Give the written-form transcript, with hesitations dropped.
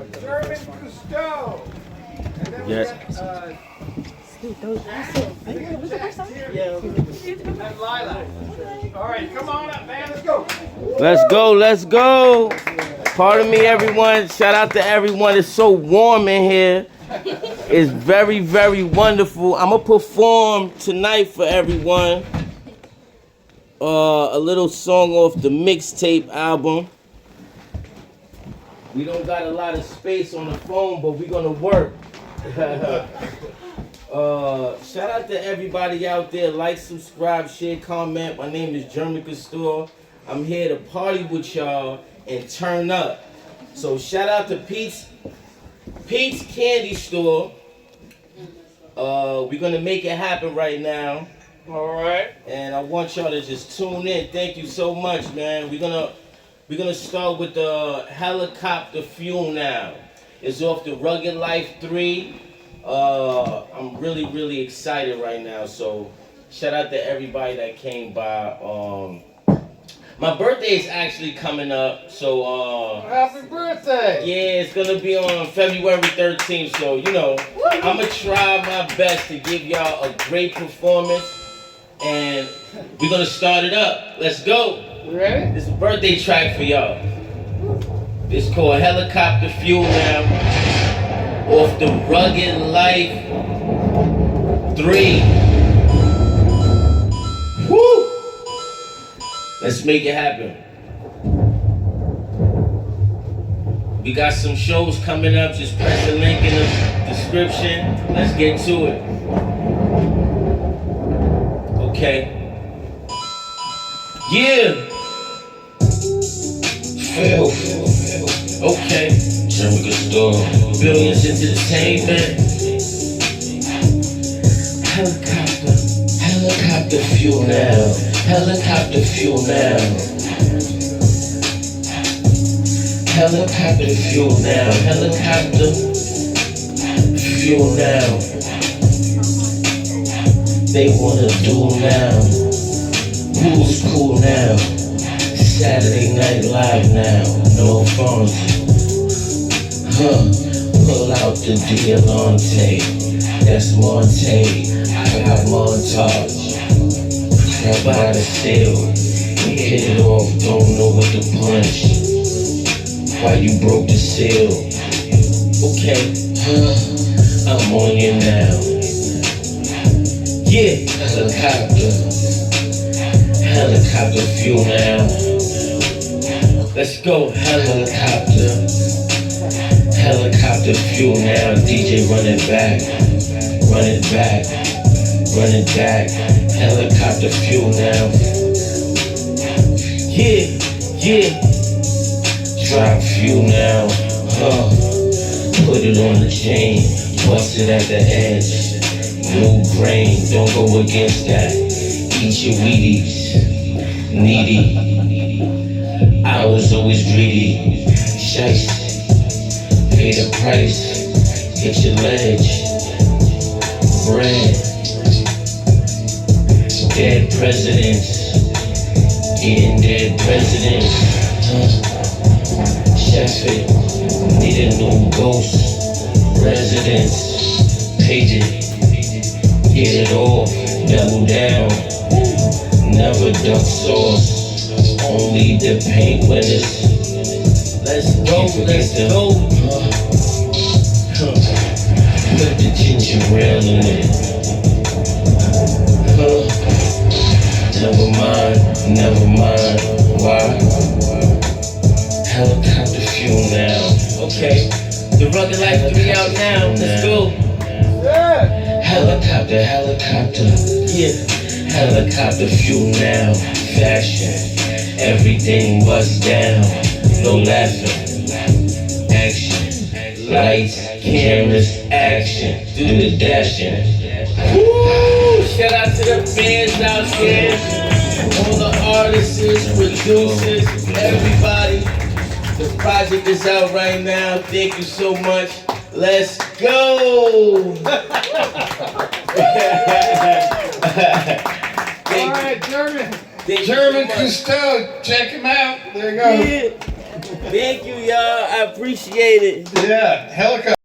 Jermin Costor. And then we got, and Lilac. All right, come on up, man. Let's go. Let's go. Pardon me, everyone. Shout out to everyone. It's so warm in here. It's very, very wonderful. I'm going to perform tonight for everyone a little song off the Mixtape album. We don't got a lot of space on the phone, but we're going to work. Shout out to everybody out there. Like, subscribe, share, comment. My name is Jermin Costor. I'm here to party with y'all and turn up. So shout out to Pete's Candy Store. We're gonna make it happen right now. All right. And I want y'all to just tune in. Thank you so much, man. We're gonna start with the helicopter fuel now. It's off the TheRuggeLife 3. I'm really, really excited right now. So shout out to everybody that came by. My birthday is actually coming up, so happy birthday! Yeah, it's gonna be on February 13th. So I'm gonna try my best to give y'all a great performance, and we're gonna start it up. Let's go. You ready? This is a birthday track for y'all. It's called Helicopter Fuel now, off the TheRuggeLife 3. Woo! Let's make it happen. We got some shows coming up. Just press the link in the description. Let's get to it. Okay. Yeah. Feel. Okay. Jermin Costor. BillionzEnt Entertainment. Helicopter fuel now. Helicopter fuel now. Helicopter fuel now. Helicopter fuel now. They wanna do now. Who's cool now? Saturday Night Live now. No phones. Pull out the Billionz. That's Monte. I got montage. Grab by the seal, hit it off, don't know what to punch. Why you broke the seal? Okay, I'm on you now. Yeah, helicopter fuel now. Let's go, helicopter fuel now. DJ run it back. Helicopter fuel now. Yeah. Drop fuel now. Put it on the chain. Bust it at the edge. New grain. Don't go against that. Eat your Wheaties. Needy. I was always greedy. Shice. Pay the price. Hit your ledge. Bread. Dead presidents, eating dead presidents. Chef it, need a new ghost. Residence, page it, get it off, double down. Never duck sauce, only the paint winners. Let's go. Put the ginger ale in it. Never mind, why? Helicopter fuel now. Okay, TheRuggeLife 3 out now, let's go. Yeah. Helicopter. Yeah. Helicopter fuel now. Fashion, everything was down. No laughing, action. Lights, cameras, action. Do the dashing. Woo! Shout out to the fans out here. All the artists, producers, everybody. The project is out right now. Thank you so much. Let's go! All right, Jermin Costor, check him out. There you go. Yeah. Thank you, y'all. I appreciate it. Yeah, helicopter.